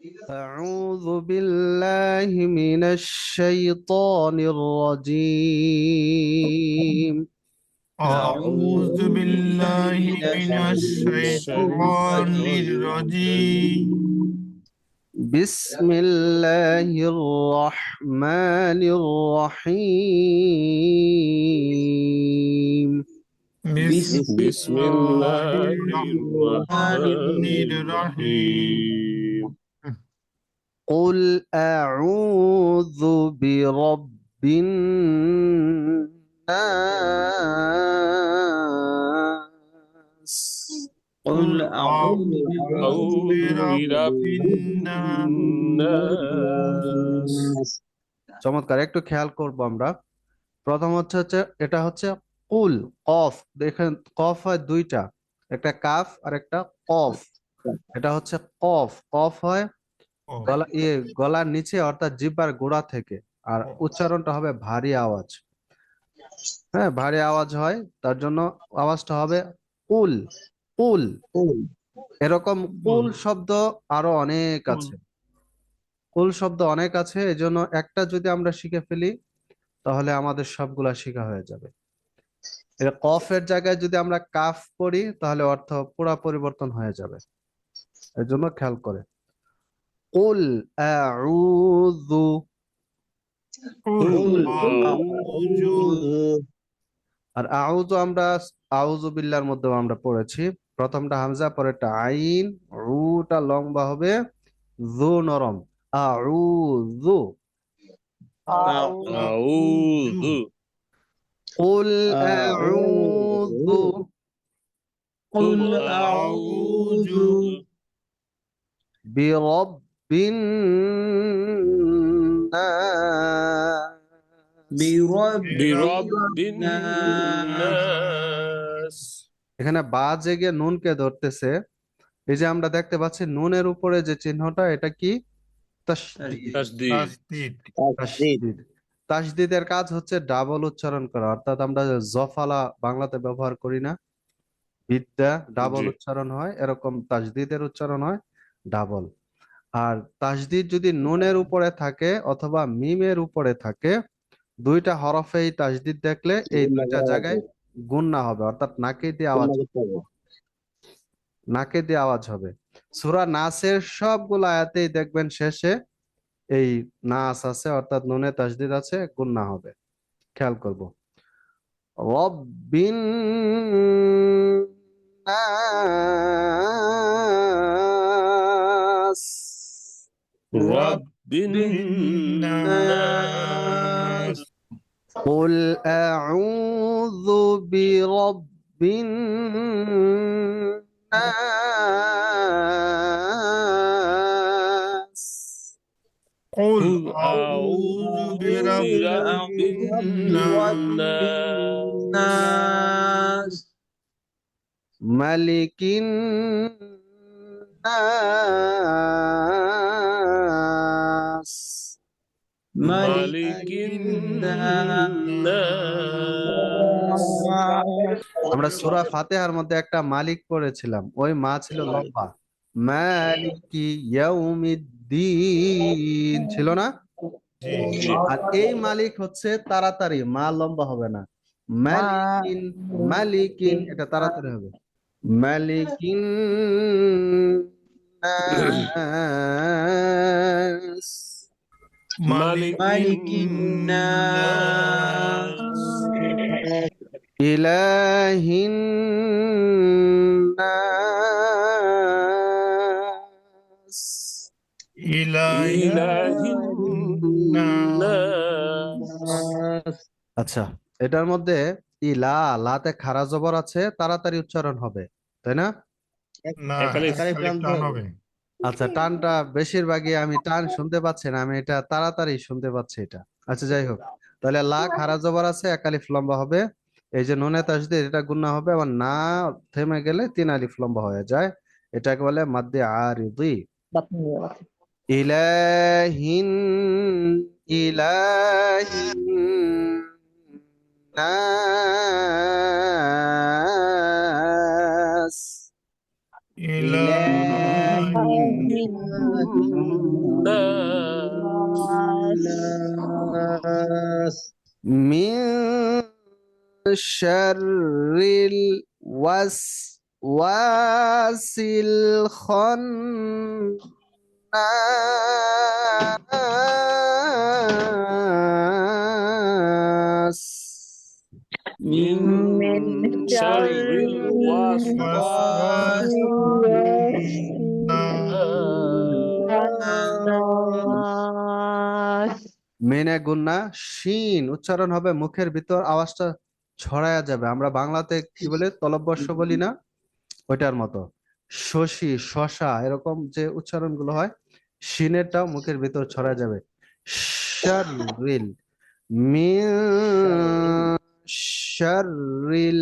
أعوذ بالله من الشيطان الرجيم. أعوذ بالله من الشيطان الرجيم. بسم الله الرحمن الرحيم. بسم الله الرحمن الرحيم. قل أعوذ برب الناس. قل أعوذ برب الناس. চমৎকার, একটু খেয়াল করবো আমরা। প্রথম হচ্ছে এটা হচ্ছে কুল। কফ দেখেন, কফ হয় দুইটা, একটা কাফ আর একটা কফ। এটা হচ্ছে কফ। কফ হয় গলার নিচে অর্থাৎ জিহ্বার গোড়া থেকে, আর উচ্চারণটা হবে ভারী আওয়াজ। হ্যাঁ, ভারী আওয়াজ হয়, তার জন্য আওয়াজটা হবে উল উল। এরকম কুল শব্দ আরো অনেক আছে। কুল শব্দ অনেক আছে, এই জন্য একটা যদি আমরা শিখে ফেলি তাহলে আমাদের সবগুলা শিখা হয়ে যাবে। এটা কফের জায়গায় যদি আমরা কাফ পড়ি তাহলে অর্থ পুরা পরিবর্তন হয়ে যাবে। এর জন্য খেয়াল করে কুল আউযু। আর আউযু আমরা আউযু বিল্লাহর মধ্যে আমরা পড়েছি। প্রথমটা হামজা, পরেরটা আইন, রুটা লম্বা হবে, যু নরম। আউযু। أعوذ কুল আউযু قل أعوذ বিরব্বিন নাস। برب الناس. এখানে বা জেগে নুনকে ধরতেছে। এই যে আমরা দেখতে পাচ্ছি নুনের উপরে যে চিহ্নটা, এটা কি? তাসদীদ। تشديد. তাসদীদ। তাসদীদের কাজ হচ্ছে ডাবল উচ্চারণ করা, অর্থাৎ আমরা যে জফালা বাংলাতে ব্যবহার করি না, বিদ্যা ডাবল জি উচ্চারণ হয়, এরকম তাসদীদের উচ্চারণ হয় ডাবল। আর তাসদীদ যদি নুনের উপরে থাকে অথবা মিমের উপরে থাকে, দুইটা হরফেই তাসদীদ দেখলে এই দুইটা জায়গায় গুণনা হবে, অর্থাৎ নাকে দিয়ে আওয়াজ হবে। সূরা নাসের সবগুলো আয়াতেই দেখবেন শেষে এই নাস আছে, অর্থাৎ নুনে তাসদীদ আছে, গুণনা হবে। খেয়াল করব। রব্বিন নাস। رب الناس. قل أعوذ برب الناس. قل أعوذ برب الناس. ملك الناس. ملك الناس. আমরা সূরা ফাতিহার মধ্যে একটা মালিক পড়েছিলাম, ওই মা ছিল লম্বা। মালিকি ইয়াউমিদ্দিন ছিল না? জি আর এই মালিক হচ্ছে তাড়াতাড়ি, মা লম্বা হবে না। মালিকিন, মালিকিন এটা তাড়াতাড়ি হবে। মালিকিন নাস। ملك الناس. ইলাহিন নাস। إله الناس. আচ্ছা, এটার মধ্যে ইলা, লাতে খারা জবর আছে, তাড়াতাড়ি উচ্চারণ হবে, তাই না? না, একালিফ টান হবে। আচ্ছা, টানটা বেশিরভাগই আমি টান শুনতে পাচ্ছি না, আমি এটা তাড়াতাড়ি শুনতে পাচ্ছি এটা। আচ্ছা, যাই হোক, তাহলে লা খারা জবর আছে, এক আলিফ লম্বা হবে। এই যে নুনে তাসদীদ, এটা গুণা হবে। আবার না থেমে গেলে তিন আলিফ লম্বা হয়ে যায়, এটাকে বলে মাদ্দে আরিদি। ইলাহিন, ইলাহিন নাস। إله الناس من شر الوسواس الخناس من شر الوسواس الناس মেনে গুন্না শিন উচ্চারণ হবে, মুখের ভিতর আওয়াজটা ছড়ায়া যাবে। আমরা বাংলাতে কি বলে তলবস্য বলি না, ওইটার মতো। শশী, শশা, এরকম যে উচ্চারণগুলো হয়, শিনেরটাও মুখের ভিতর ছড়ায় যাবে। শাররিল, মিন শাররিল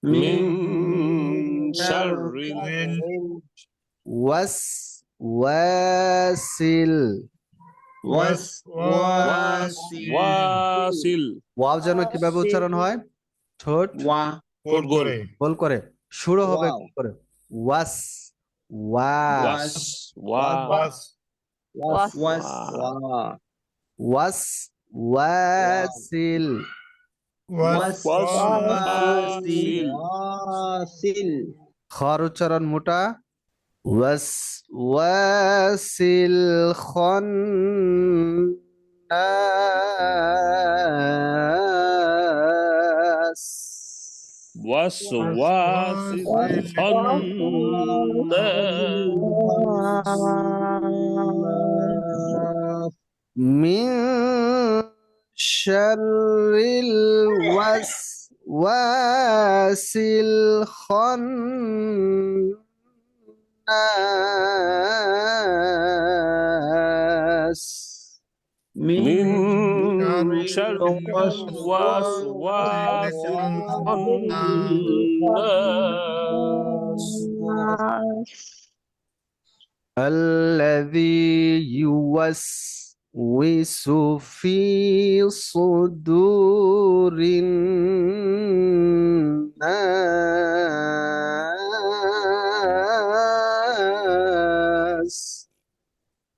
من شر ওয়াসওয়াসিল। الوسواس ওয়াও যেন কিভাবে উচ্চারণ হয়, ঠোঁট ঠোঁট গোল গোল করে, শুরু হবে গোল করে, ওয়াস ওয়াস ওয়াস ওয়াস ওয়াসিল। ওয়াসিল খর উচ্চারণ মোটা, ওয়াস ওয়াসিল খন্নাস। وسواس الخناس من شر الوسواس الخناس. من شر الوسواس الخناس الذي يوسوس في صدور الناس.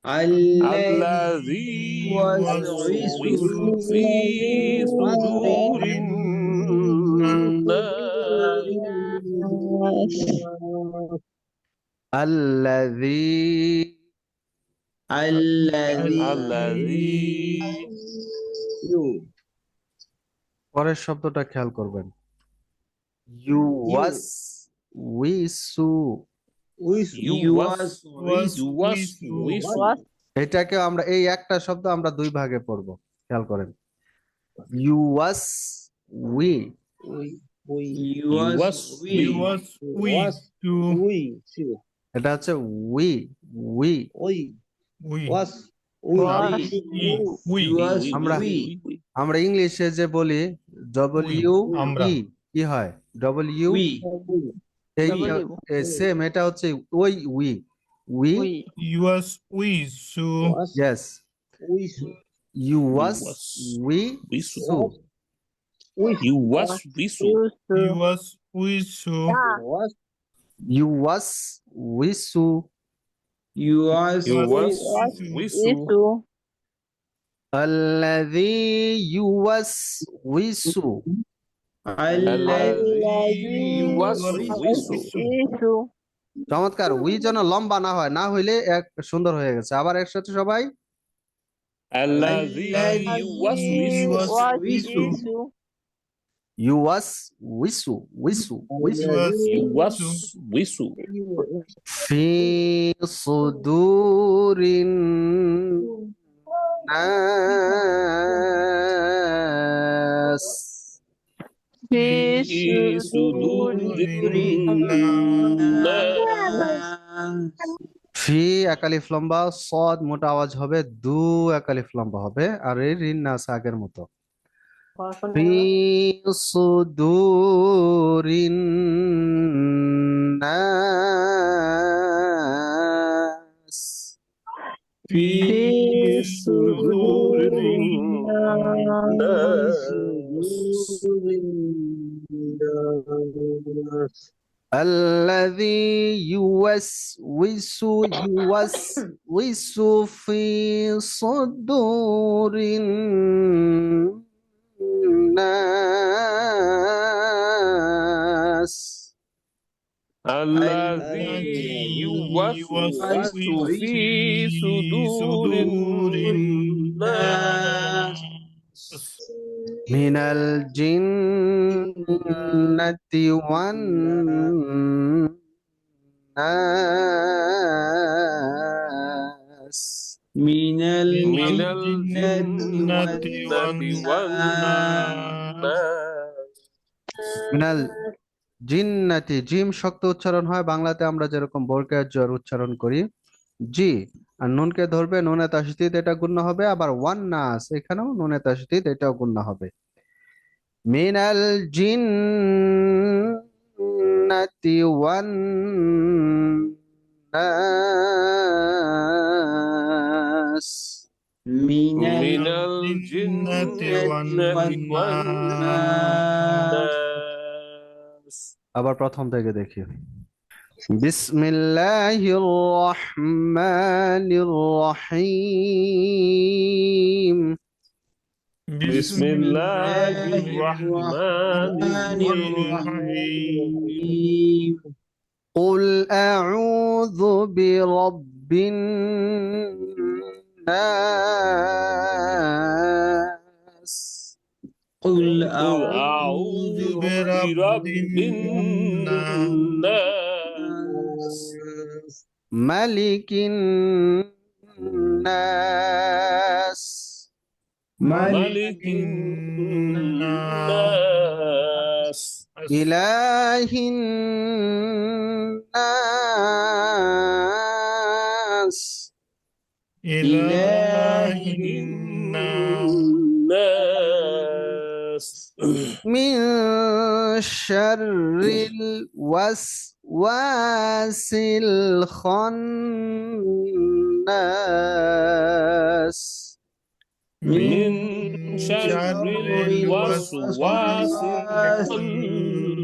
الذي يوسوس في صدور الناس الذي পরের শব্দটা খেয়াল করবেন, ইউওয়াসউইসু। এটাকে আমরা এই একটা শব্দ আমরা দুই ভাগে পড়বো, খেয়াল করেন। ইউওয়াস উই, এটা হচ্ছে উই উই। আমরা ইংলিশে যে বলি ডব্লিউ ই, কি হয় ডব্লিউ, এই সেম এটা হচ্ছে ওই উই উই। ইয়েস ইউওয়াসউইসু। ইউওয়াসউইসু। الذي يوسوس। চমৎকার, উই যেন লম্বা না হয়, না হইলে এক সুন্দর হয়ে গেছে। আবার একসাথে সবাই, ইউওয়াসউইসু উইসু উইসু ফি সুদুরিন নাস। ফি একালিফ লম্বা, সদ মোটা আওয়াজ হবে, দু একালিফ লম্বা হবে, আর এই রিন নাস আগের মতো। ফি সুদুরিন নাস। الذي يوسوس في صدور الناس الذي يوسوس في صدور الناس من الجنة والناس من من الجنة الجنة والناس والناس মিনাল জিন্নাতি জিম শক্ত উচ্চারণ হয় বাংলাতে আমরা যেরকম বোরকার জ্বর উচ্চারণ করি জি আর নুনকে ধরবে নুনে তাসদিদ এটা গুণ্য হবে আবার ওয়ান নাস এখানেও নুনে তাসদিদ এটাও গুণ্য হবে মিনাল জিন্নাতি ওয়ান নাস من من الجنة الجنة والناس والناس আবার প্রথম থেকে দেখি বিসমিল্লাহির রহমানির রহিম بسم الله الرحمن الرحيم قل أعوذ برب الناس قل قل أعوذ أعوذ برب برب الناس الناس ملك الناس ملك الناس إله الناس إله الناس من شر الوسواس الخناس من شر الوسواس الخناس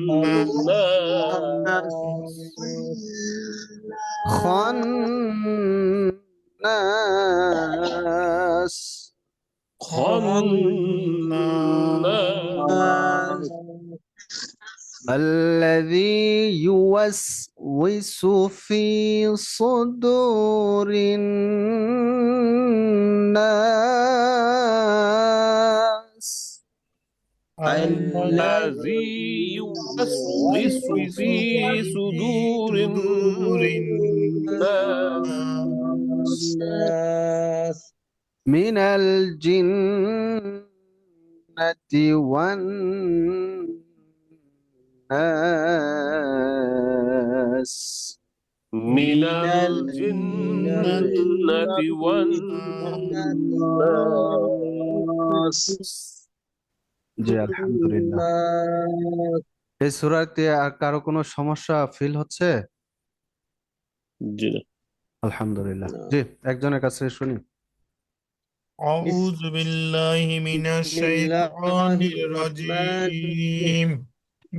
خناس خناس الذي يوسوس في صدور الناس الذي يوسوس في صدور الناس من الجنة والناس من الجنة والناس জি আলহামদুলিল্লাহ এই সূরাতে আর কারো কোনো সমস্যা ফিল হচ্ছে জি না আলহামদুলিল্লাহ জি একজনের কাছে শুনি أعوذ بالله من الشيطان الرجيم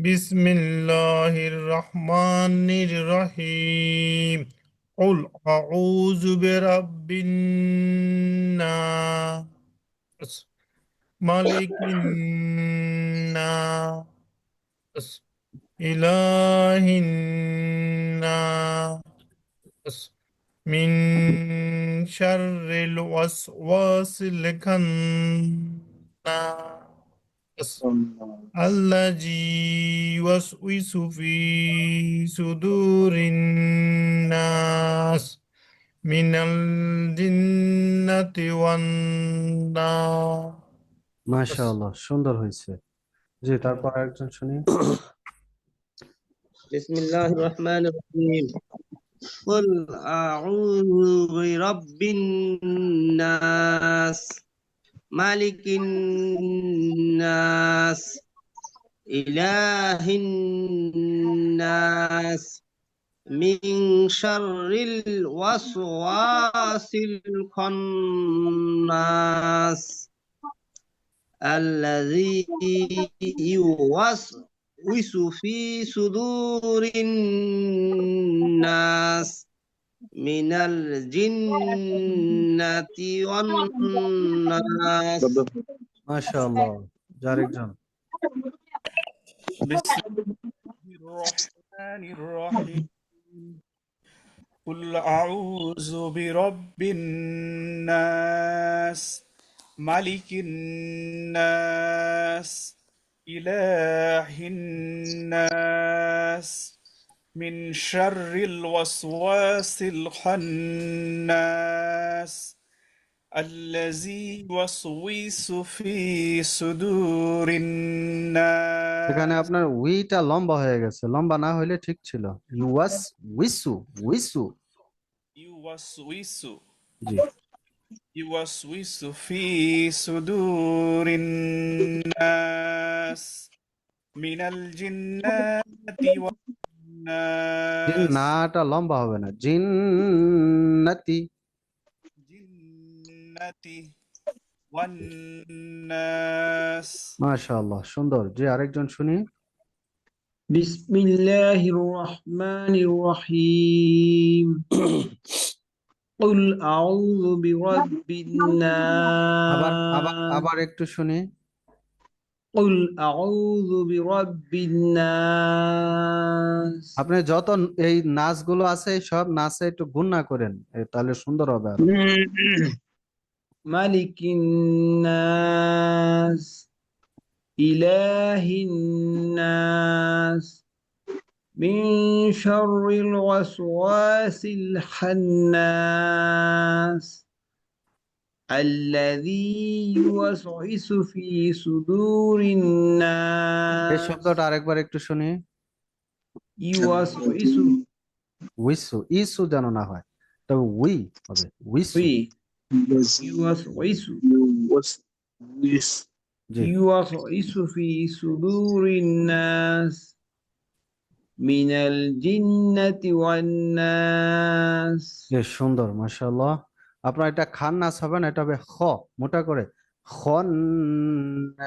بسم الله الرحمن الرحيم قل أعوذ برب الناس ملك الناس إله الناس من شر الوسواس الخناس الذي يوسوس في صدور الناس من الجنة والناس মাশাআল্লাহ সুন্দর হয়েছে জি তারপর একজন শুনি بسم الله الرحمن الرحيم قل أعوذ برب الناس مالك الناس إله الناس من شر الوسواس الخناس الذي يوسوس في صدور الناس من الجنة والناس মাশাআল্লাহ। যে আরেকজন। بسم الله الرحمن الرحيم قل أعوذ برب الناس ملك الناس إله الناس من شر الوسواس الخناس الذي يوسوس في صدور এখানে الناس আপনার উইটা লম্বা হয়ে গেছে, লম্বা না হইলে ঠিক ছিল। ইউয়াস উইসু উইসু। يوسوس জি। يوسوس في صدور الناس من الجنة জিন والناس নাটা লম্বা হবে না, জিন্নাতি। جنة والناس মাশাআল্লাহ, সুন্দর। জি আরেকজন শুনি। بسم الله الرحمن الرحيم قل أعوذ برب আবার আবার الناس আবার একটু শুনি। قل أعوذ برب الناس আপনি যত এই নাচগুলো আছে সব নাচে একটু গুণনা করেন, তাহলে সুন্দর হবে আরো। ملك الناس إله الناس من شر الوسواس الخناس الذي يوسوس في صدور এই الناس শব্দটা আরেকবার একটু শুনি। يوسوس উইসু, ইসু যেন না হয়, তবে উই হবে, উইসু। في يوسوس জি। يوسوس في صدور الناس من الجنة والناس বেশ সুন্দর, মাশাআল্লাহ। আপনার এটা খান নাচ হবে না, এটা হবে খ, মোটা করে, খন্নাস,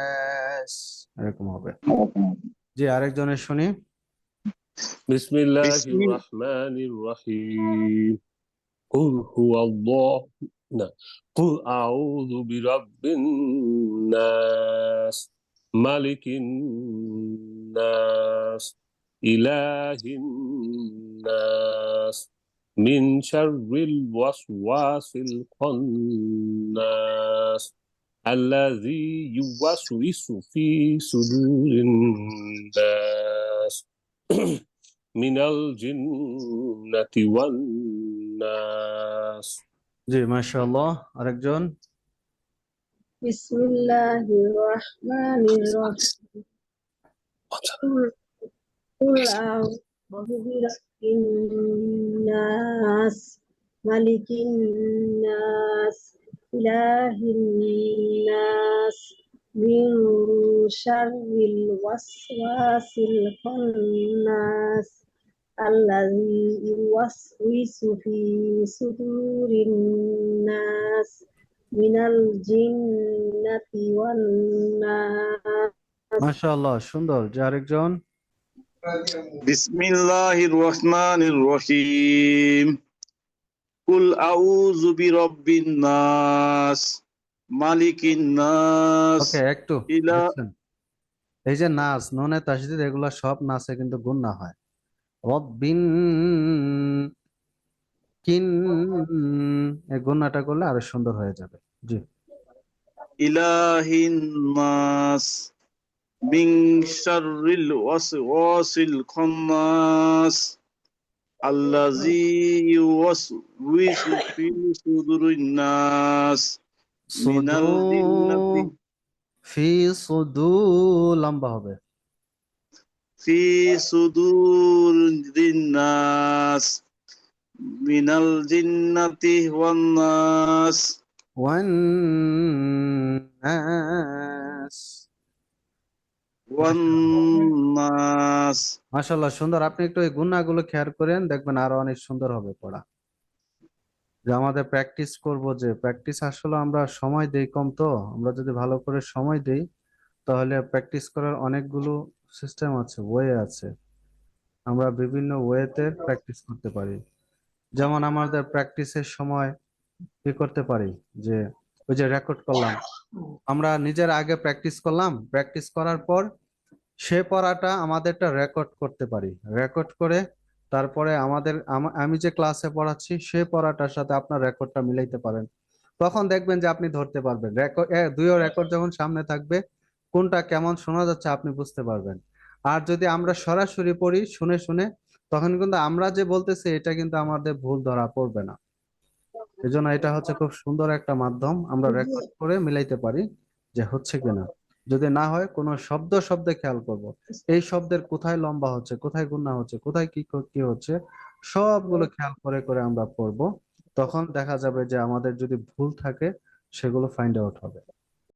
এরকম হবে। জি আরেকজনের শুনি। بسم الله الرحمن الرحيم قل هو الله لا. قل أعوذ برب الناس ملك الناس إله الناس من شر الوسواس الخناس الذي يوسوس في صدور الناس من الجنة والناس জি মাশাআল্লাহ। আরেকজন। بسم الله الرحمن الرحيم قل أعوذ برب الناس ملك الناس إله الناس من شر الوسواس الخناس الذي يوسوس في صدور الناس من الجنة والناس মাশাআল্লাহ, সুন্দর। যে আরেকজন। بسم الله الرحمن الرحيم قل أعوذ برب الناس مالك الناس ওকে, একটু إله দেখছেন, এই যে নাচ, নুনে তাসদিদ, এগুলা সব নাচে কিন্তু গুণনা হয়। রব্বিন কিন, এই গুণনাটা করলে আরো সুন্দর হয়ে যাবে। জি। إله الناس من شر الوسواس الخناس الذي يوسوس في صدور الناس من সুদু, الجنة ফি সুদু, লম্বা হবে। في صدور الناس من الجنة والناس ওয়ান্নাস। والناس মাশাআল্লাহ, সুন্দর। আপনি একটু এই গুণনাগুলো খেয়াল করেন, দেখবেন আরো অনেক সুন্দর হবে পড়া। যে আমাদের প্র্যাকটিস করব, যে প্র্যাকটিস আসলে আমরা সময় দেই কম, তো আমরা যদি ভালো করে সময় দেই তাহলে প্র্যাকটিস করার অনেকগুলো সিস্টেম আছে, ওয়ে আছে। আমরা বিভিন্ন ওয়েতে প্র্যাকটিস করতে পারি। যেমন আমাদের প্র্যাকটিসের সময় কি করতে পারি, যে ওই যে রেকর্ড করলাম, আমরা নিজের আগে প্র্যাকটিস করলাম, প্র্যাকটিস করার পর সে পড়াটা আমাদেরটা রেকর্ড করতে পারি। রেকর্ড করে তারপরে আমি যে ক্লাসে পড়াচ্ছি সে পড়াটার সাথে আপনার রেকর্ডটা মিলাইতে পারেন। তখন দেখবেন যে আপনি ধরতে পারবেন, রেকর্ড দুইও রেকর্ড যখন সামনে থাকবে কোনটা কেমন শোনা যাচ্ছে আপনি বুঝতে পারবেন। আর যদি আমরা সরাসরি পড়ি শুনে শুনে, তখন কিন্তু আমরা যে বলতেছি এটা কিন্তু আমাদের ভুল ধরা পড়বে না। এজন্য এটা হচ্ছে খুব সুন্দর একটা মাধ্যম, আমরা রেকর্ড করে মিলাইতে পারি যে হচ্ছে কিনা। যদি না হয় কোনো শব্দে খেয়াল করব, এই শব্দের কোথায় লম্বা হচ্ছে, কোথায় গুণা হচ্ছে, কোথায় কি হচ্ছে, সবগুলো খেয়াল করে করে আমরা পড়বো। তখন দেখা যাবে যে আমাদের যদি ভুল থাকে সেগুলো ফাইন্ড আউট হবে।